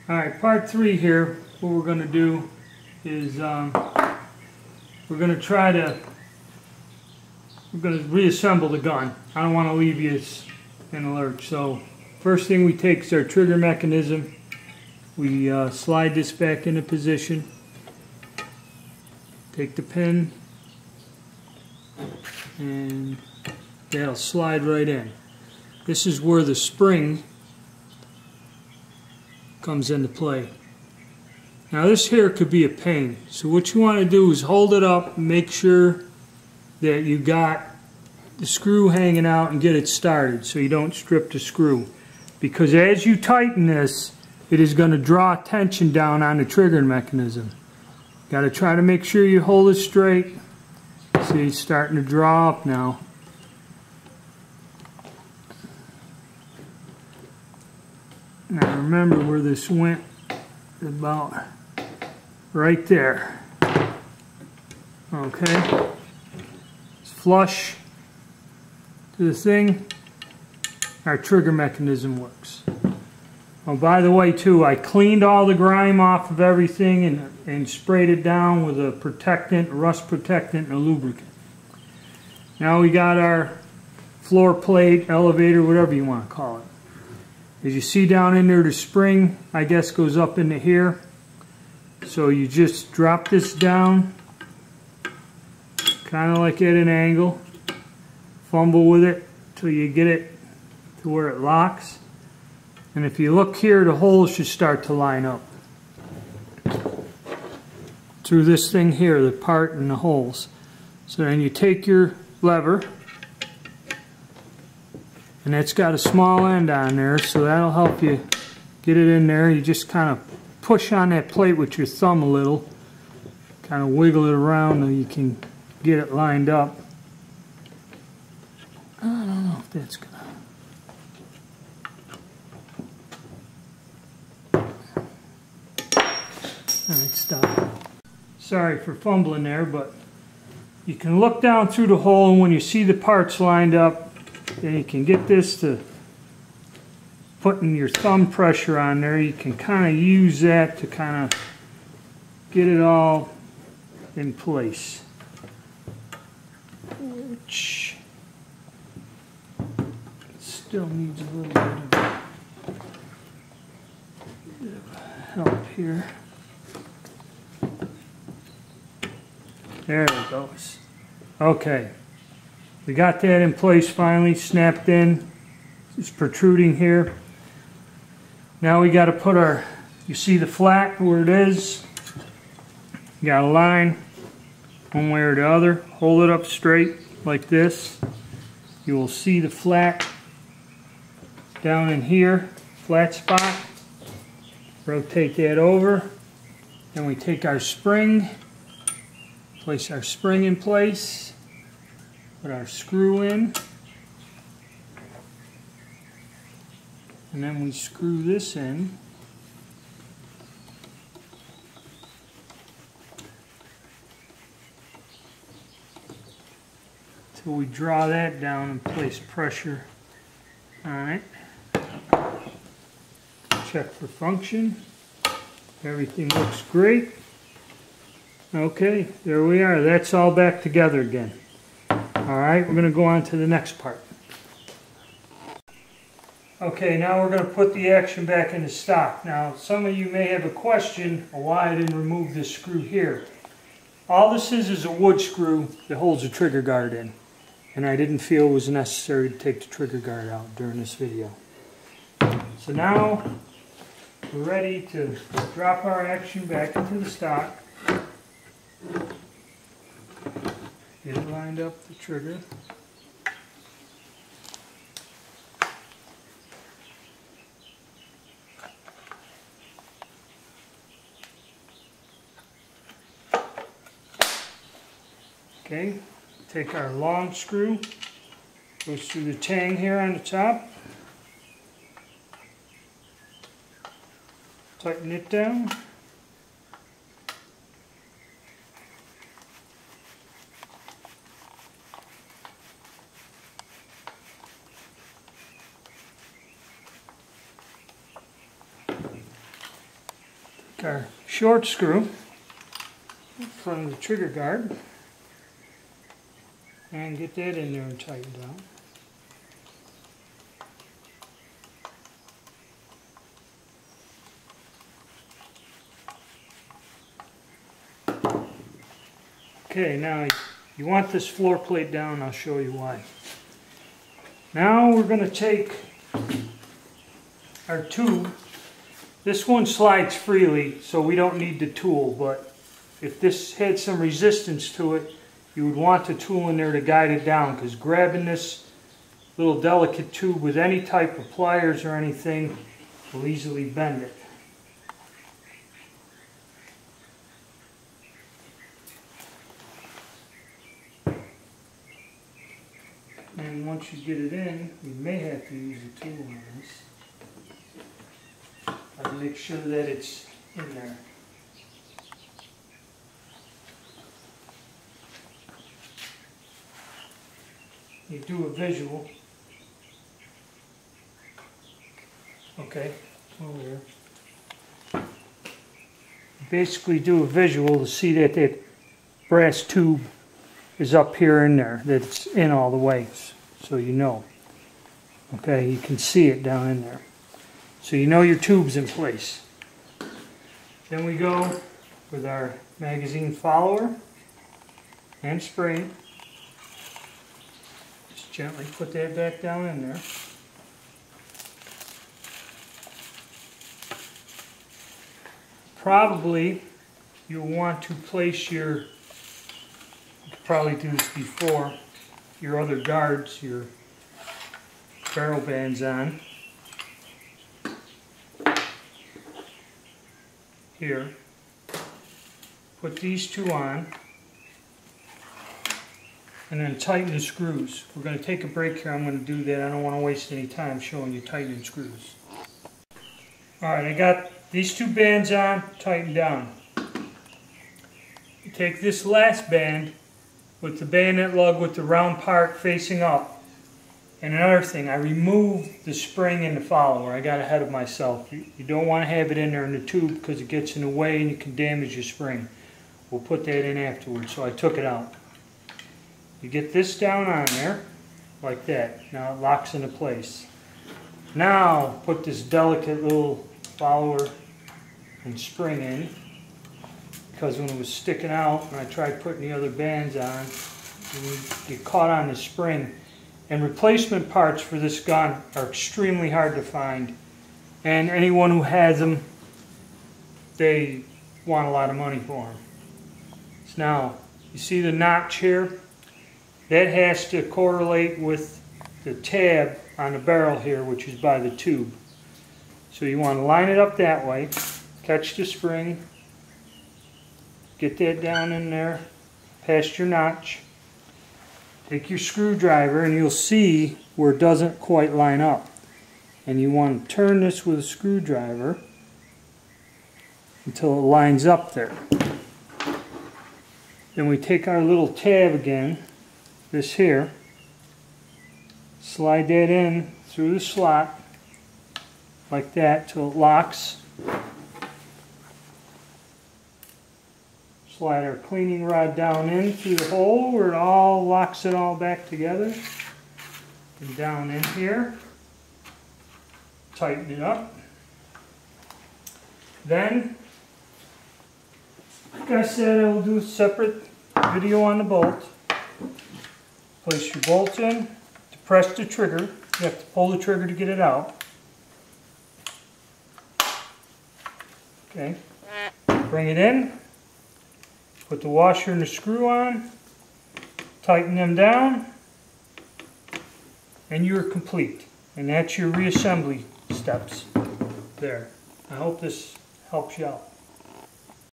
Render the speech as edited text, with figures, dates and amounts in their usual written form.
Alright, part 3 here, what we're going to do is we're going to reassemble the gun. I don't want to leave you in a lurch. So first thing we take is our trigger mechanism. We slide this back into position. Take the pin and that'll slide right in. This is where the spring comes into play. Now this here could be a pain, so what you want to do is hold it up and make sure that you got the screw hanging out and get it started so you don't strip the screw, because as you tighten this it is going to draw tension down on the trigger mechanism. Got to try to make sure you hold it straight. See, it's starting to draw up now. Now remember where this went, about right there. Okay, it's flush to the thing. Our trigger mechanism works. Oh, by the way too, I cleaned all the grime off of everything and sprayed it down with a protectant, rust protectant, and a lubricant. Now we got our floor plate, elevator, whatever you want to call it. As you see down in there, the spring, I guess, goes up into here. So you just drop this down, kind of like at an angle. Fumble with it till you get it to where it locks. And if you look here, the holes should start to line up through this thing here, the part and the holes. So then you take your lever, and it's got a small end on there, so that'll help you get it in there. You just kind of push on that plate with your thumb a little, kind of wiggle it around so you can get it lined up. I don't know if that's gonna... Alright, stop. Sorry for fumbling there, but you can look down through the hole, and when you see the parts lined up, then you can get this to putting your thumb pressure on there. You can kind of use that to kind of get it all in place. Which still needs a little bit of help here. There it goes. Okay. We got that in place finally, snapped in. It's protruding here. Now we got to put our, you see the flat where it is? You got a line one way or the other. Hold it up straight like this. You will see the flat down in here, flat spot. Rotate that over. Then we take our spring, place our spring in place. Put our screw in, and then we screw this in. Till we draw that down and place pressure on it. Check for function. Everything looks great. Okay, there we are. That's all back together again. Alright, we're going to go on to the next part. Okay, now we're going to put the action back into stock. Now, some of you may have a question of why I didn't remove this screw here. All this is a wood screw that holds the trigger guard in. And I didn't feel it was necessary to take the trigger guard out during this video. So now, we're ready to drop our action back into the stock. Get it lined up, the trigger. Okay, take our long screw, goes through the tang here on the top. Tighten it down. Take our short screw in front of the trigger guard and get that in there and tighten down. Okay, now you want this floor plate down, I'll show you why. Now we're going to take our tube. This one slides freely, so we don't need the tool, but if this had some resistance to it, you would want the tool in there to guide it down, because grabbing this little delicate tube with any type of pliers or anything will easily bend it. And once you get it in, you may have to use a tool on this. I'll make sure that it's in there. You do a visual. Okay, over here. Basically do a visual to see that that brass tube is up here in there, that it's in all the way, so you know. Okay, you can see it down in there. So you know your tube's in place. Then we go with our magazine follower and spring. Just gently put that back down in there. Probably you'll want to place your, probably do this before, your other guards, your barrel bands on. Here. Put these two on. And then tighten the screws. We're going to take a break here. I'm going to do that. I don't want to waste any time showing you tightening screws. Alright, I got these two bands on, tightened down. You take this last band with the bayonet lug with the round part facing up. And another thing, I removed the spring in the follower. I got ahead of myself. You don't want to have it in there in the tube because it gets in the way and you can damage your spring. We'll put that in afterwards, so I took it out. You get this down on there, like that. Now it locks into place. Now put this delicate little follower and spring in, because when it was sticking out, when I tried putting the other bands on, you get caught on the spring. And replacement parts for this gun are extremely hard to find. And anyone who has them, they want a lot of money for them. So now, you see the notch here? That has to correlate with the tab on the barrel here, which is by the tube. So you want to line it up that way, catch the spring, get that down in there, past your notch. Take your screwdriver and you'll see where it doesn't quite line up. And you want to turn this with a screwdriver until it lines up there. Then we take our little tab again, this here, slide that in through the slot like that till it locks. Slide our cleaning rod down in through the hole where it all locks it all back together. And down in here. Tighten it up. Then, like I said, I will do a separate video on the bolt. Place your bolt in. To press the trigger, you have to pull the trigger to get it out. Okay. Bring it in. Put the washer and the screw on, tighten them down, and you're complete. And that's your reassembly steps there. I hope this helps you out.